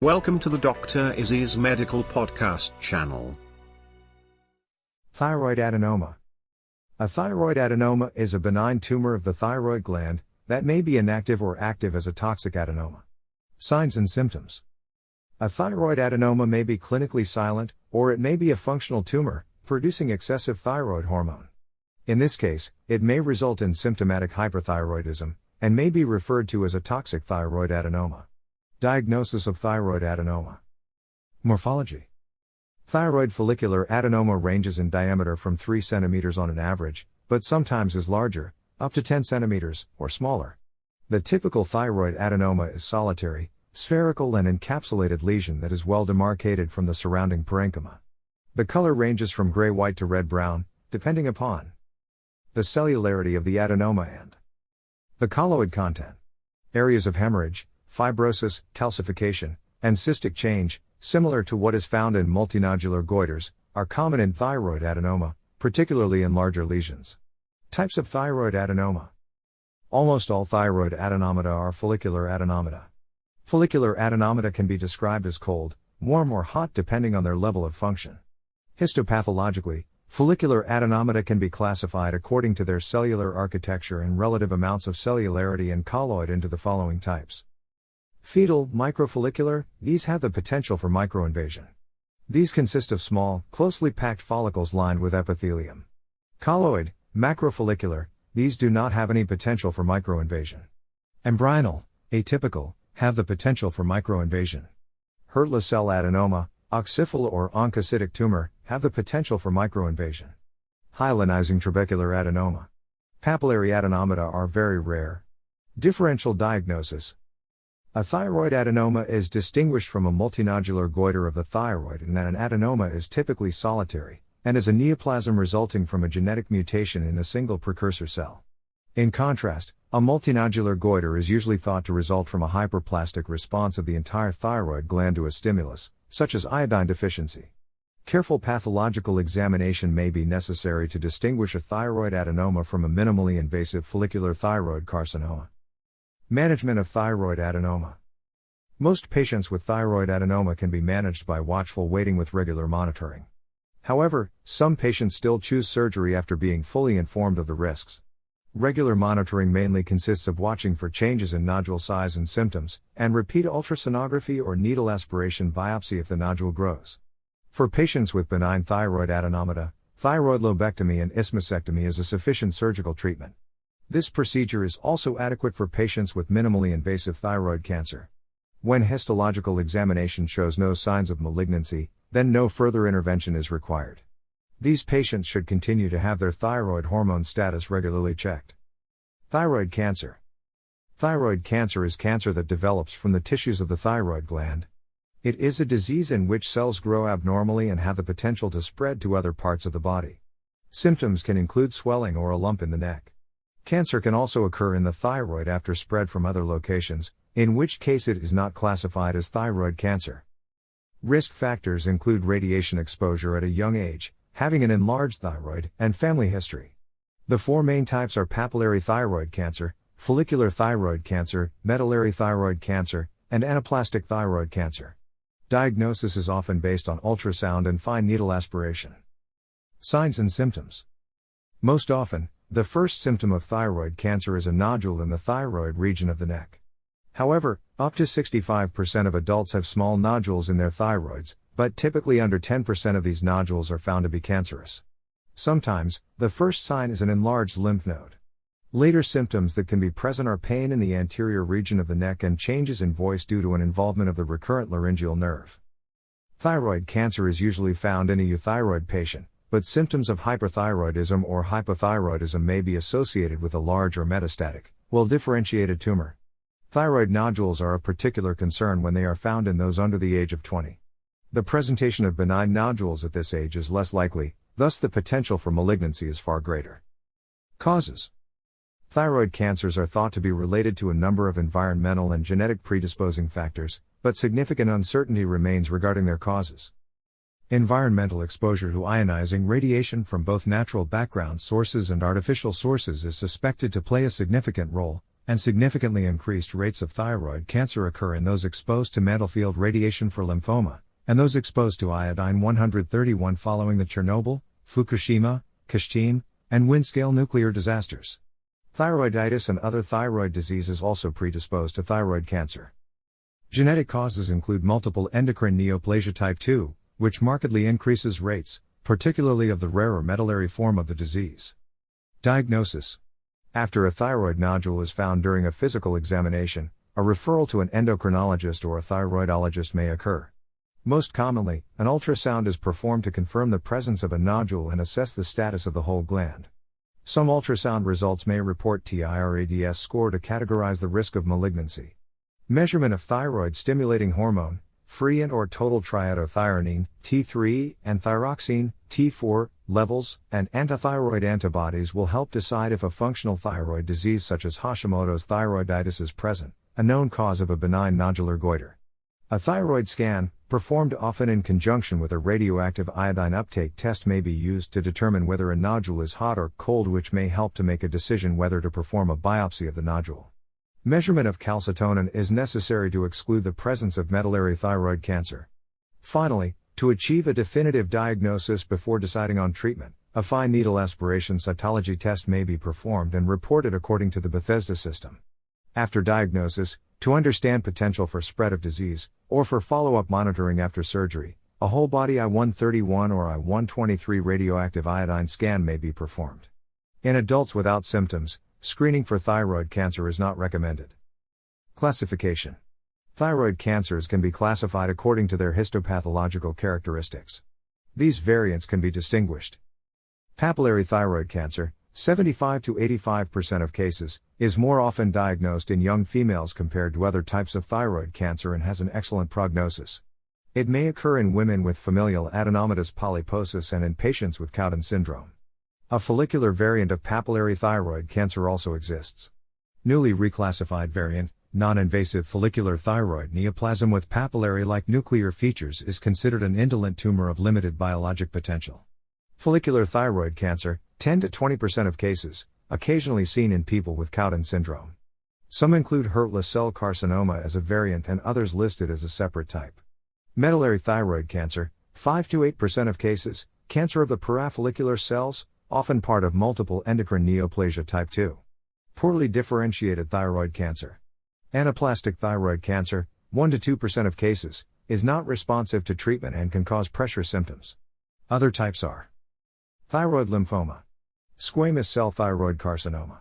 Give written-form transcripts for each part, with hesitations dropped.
Welcome to the Dr. Izzy's Medical Podcast channel. Thyroid adenoma. A thyroid adenoma is a benign tumor of the thyroid gland that may be inactive or active as a toxic adenoma. Signs and symptoms. A thyroid adenoma may be clinically silent, or it may be a functional tumor, producing excessive thyroid hormone. In this case, it may result in symptomatic hyperthyroidism, and may be referred to as a toxic thyroid adenoma. Diagnosis of thyroid adenoma. Morphology. Thyroid follicular adenoma ranges in diameter from 3 cm on an average, but sometimes is larger, up to 10 cm, or smaller. The typical thyroid adenoma is solitary, spherical and encapsulated lesion that is well demarcated from the surrounding parenchyma. The color ranges from gray-white to red-brown, depending upon the cellularity of the adenoma and the colloid content. Areas of hemorrhage, fibrosis, calcification, and cystic change, similar to what is found in multinodular goiters, are common in thyroid adenoma, particularly in larger lesions. Types of thyroid adenoma. Almost all thyroid adenomata are follicular adenomata. Follicular adenomata can be described as cold, warm or hot depending on their level of function. Histopathologically, follicular adenomata can be classified according to their cellular architecture and relative amounts of cellularity and colloid into the following types. Fetal, microfollicular, these have the potential for microinvasion. These consist of small, closely packed follicles lined with epithelium. Colloid, macrofollicular, these do not have any potential for microinvasion. Embryonal, atypical, have the potential for microinvasion. Hurtla cell adenoma, oxyphil or oncocytic tumor, have the potential for microinvasion. Hyalinizing trabecular adenoma. Papillary adenomata are very rare. Differential diagnosis. A thyroid adenoma is distinguished from a multinodular goiter of the thyroid in that an adenoma is typically solitary, and is a neoplasm resulting from a genetic mutation in a single precursor cell. In contrast, a multinodular goiter is usually thought to result from a hyperplastic response of the entire thyroid gland to a stimulus, such as iodine deficiency. Careful pathological examination may be necessary to distinguish a thyroid adenoma from a minimally invasive follicular thyroid carcinoma. Management of thyroid adenoma. Most patients with thyroid adenoma can be managed by watchful waiting with regular monitoring. However, some patients still choose surgery after being fully informed of the risks. Regular monitoring mainly consists of watching for changes in nodule size and symptoms, and repeat ultrasonography or needle aspiration biopsy if the nodule grows. For patients with benign thyroid adenomata, thyroid lobectomy and isthmusectomy is a sufficient surgical treatment. This procedure is also adequate for patients with minimally invasive thyroid cancer. When histological examination shows no signs of malignancy, then no further intervention is required. These patients should continue to have their thyroid hormone status regularly checked. Thyroid cancer. Thyroid cancer is cancer that develops from the tissues of the thyroid gland. It is a disease in which cells grow abnormally and have the potential to spread to other parts of the body. Symptoms can include swelling or a lump in the neck. Cancer can also occur in the thyroid after spread from other locations, in which case it is not classified as thyroid cancer. Risk factors include radiation exposure at a young age, having an enlarged thyroid, and family history. The four main types are papillary thyroid cancer, follicular thyroid cancer, medullary thyroid cancer, and anaplastic thyroid cancer. Diagnosis is often based on ultrasound and fine needle aspiration. Signs and symptoms. Most often, the first symptom of thyroid cancer is a nodule in the thyroid region of the neck. However, up to 65% of adults have small nodules in their thyroids, but typically under 10% of these nodules are found to be cancerous. Sometimes, the first sign is an enlarged lymph node. Later symptoms that can be present are pain in the anterior region of the neck and changes in voice due to an involvement of the recurrent laryngeal nerve. Thyroid cancer is usually found in a euthyroid patient, but symptoms of hyperthyroidism or hypothyroidism may be associated with a large or metastatic, well-differentiated tumor. Thyroid nodules are a particular concern when they are found in those under the age of 20. The presentation of benign nodules at this age is less likely, thus the potential for malignancy is far greater. Causes. Thyroid cancers are thought to be related to a number of environmental and genetic predisposing factors, but significant uncertainty remains regarding their causes. Environmental exposure to ionizing radiation from both natural background sources and artificial sources is suspected to play a significant role, and significantly increased rates of thyroid cancer occur in those exposed to mantle field radiation for lymphoma, and those exposed to iodine-131 following the Chernobyl, Fukushima, Kashtim, and Windscale nuclear disasters. Thyroiditis and other thyroid diseases also predispose to thyroid cancer. Genetic causes include multiple endocrine neoplasia type 2, which markedly increases rates, particularly of the rarer medullary form of the disease. Diagnosis. After a thyroid nodule is found during a physical examination, a referral to an endocrinologist or a thyroidologist may occur. Most commonly, an ultrasound is performed to confirm the presence of a nodule and assess the status of the whole gland. Some ultrasound results may report TIRADS score to categorize the risk of malignancy. Measurement of thyroid-stimulating hormone, free and/or total triiodothyronine, T3, and thyroxine, T4, levels, and antithyroid antibodies will help decide if a functional thyroid disease such as Hashimoto's thyroiditis is present, a known cause of a benign nodular goiter. A thyroid scan, performed often in conjunction with a radioactive iodine uptake test, may be used to determine whether a nodule is hot or cold, which may help to make a decision whether to perform a biopsy of the nodule. Measurement of calcitonin is necessary to exclude the presence of medullary thyroid cancer. Finally, to achieve a definitive diagnosis before deciding on treatment, a fine needle aspiration cytology test may be performed and reported according to the Bethesda system. After diagnosis, to understand potential for spread of disease, or for follow-up monitoring after surgery, a whole-body I-131 or I-123 radioactive iodine scan may be performed. In adults without symptoms, screening for thyroid cancer is not recommended. Classification. Thyroid cancers can be classified according to their histopathological characteristics. These variants can be distinguished. Papillary thyroid cancer, 75 to 85% of cases, is more often diagnosed in young females compared to other types of thyroid cancer and has an excellent prognosis. It may occur in women with familial adenomatous polyposis and in patients with Cowden syndrome. A follicular variant of papillary thyroid cancer also exists. Newly reclassified variant, non-invasive follicular thyroid neoplasm with papillary-like nuclear features, is considered an indolent tumor of limited biologic potential. Follicular thyroid cancer, 10 to 20% of cases, occasionally seen in people with Cowden syndrome. Some include Hurtla cell carcinoma as a variant and others listed as a separate type. Medullary thyroid cancer, 5 to 8% of cases, cancer of the parafollicular cells, often part of multiple endocrine neoplasia type 2. Poorly differentiated thyroid cancer. Anaplastic thyroid cancer, 1 to 2% of cases, is not responsive to treatment and can cause pressure symptoms. Other types are thyroid lymphoma, squamous cell thyroid carcinoma,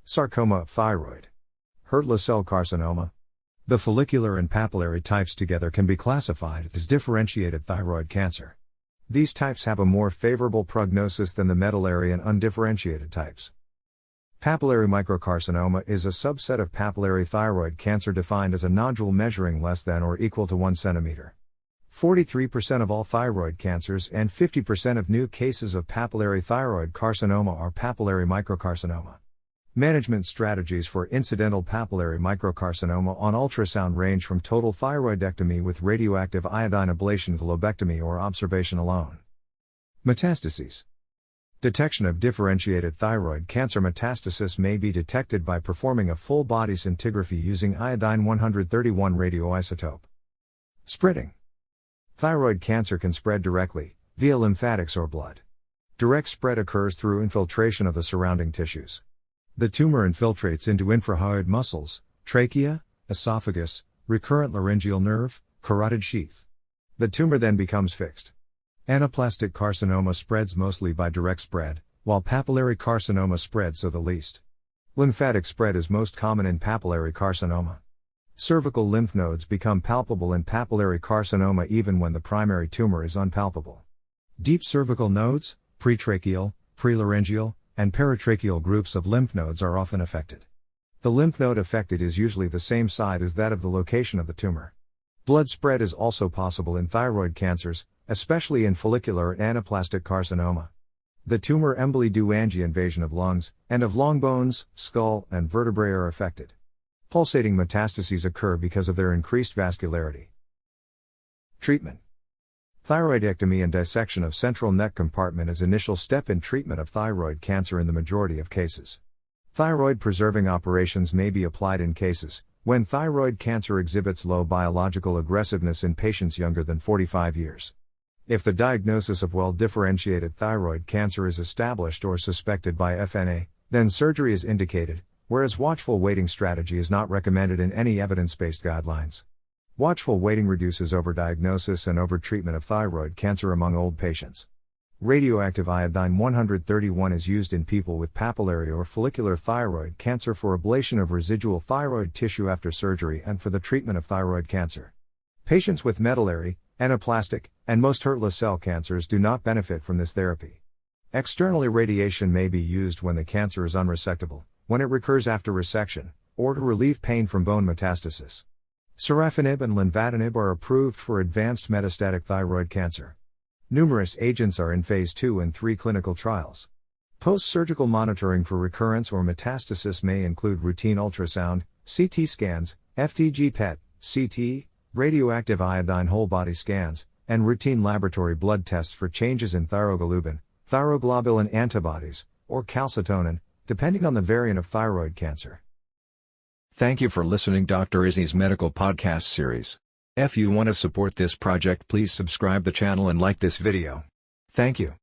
sarcoma of thyroid, Hurtla cell carcinoma. The follicular and papillary types together can be classified as differentiated thyroid cancer. These types have a more favorable prognosis than the medullary and undifferentiated types. Papillary microcarcinoma is a subset of papillary thyroid cancer defined as a nodule measuring less than or equal to 1 centimeter. 43% of all thyroid cancers and 50% of new cases of papillary thyroid carcinoma are papillary microcarcinoma. Management strategies for incidental papillary microcarcinoma on ultrasound range from total thyroidectomy with radioactive iodine ablation to lobectomy or observation alone. Metastases. Detection of differentiated thyroid cancer. Metastasis may be detected by performing a full-body scintigraphy using iodine-131 radioisotope. Spreading. Thyroid cancer can spread directly, via lymphatics or blood. Direct spread occurs through infiltration of the surrounding tissues. The tumor infiltrates into infrahyoid muscles, trachea, esophagus, recurrent laryngeal nerve, carotid sheath. The tumor then becomes fixed. Anaplastic carcinoma spreads mostly by direct spread, while papillary carcinoma spreads the least. Lymphatic spread is most common in papillary carcinoma. Cervical lymph nodes become palpable in papillary carcinoma even when the primary tumor is unpalpable. Deep cervical nodes, pretracheal, prelaryngeal, and paratracheal groups of lymph nodes are often affected. The lymph node affected is usually the same side as that of the location of the tumor. Blood spread is also possible in thyroid cancers, especially in follicular and anaplastic carcinoma. The tumor emboli due angioinvasion of lungs, and of long bones, skull, and vertebrae are affected. Pulsating metastases occur because of their increased vascularity. Treatment. Thyroidectomy and dissection of central neck compartment is initial step in treatment of thyroid cancer in the majority of cases. Thyroid-preserving operations may be applied in cases when thyroid cancer exhibits low biological aggressiveness in patients younger than 45 years. If the diagnosis of well-differentiated thyroid cancer is established or suspected by FNA, then surgery is indicated, whereas watchful waiting strategy is not recommended in any evidence-based guidelines. Watchful waiting reduces overdiagnosis and overtreatment of thyroid cancer among old patients. Radioactive iodine-131 is used in people with papillary or follicular thyroid cancer for ablation of residual thyroid tissue after surgery and for the treatment of thyroid cancer. Patients with medullary, anaplastic, and most Hurtla cell cancers do not benefit from this therapy. External irradiation may be used when the cancer is unresectable, when it recurs after resection, or to relieve pain from bone metastasis. Sorafenib and lenvatinib are approved for advanced metastatic thyroid cancer. Numerous agents are in phase 2 and 3 clinical trials. Post-surgical monitoring for recurrence or metastasis may include routine ultrasound, CT scans, FDG PET, CT, radioactive iodine whole body scans, and routine laboratory blood tests for changes in thyroglobulin, thyroglobulin antibodies, or calcitonin, depending on the variant of thyroid cancer. Thank you for listening Dr. Izzy's medical podcast series. If you want to support this project, please subscribe the channel and like this video. Thank you.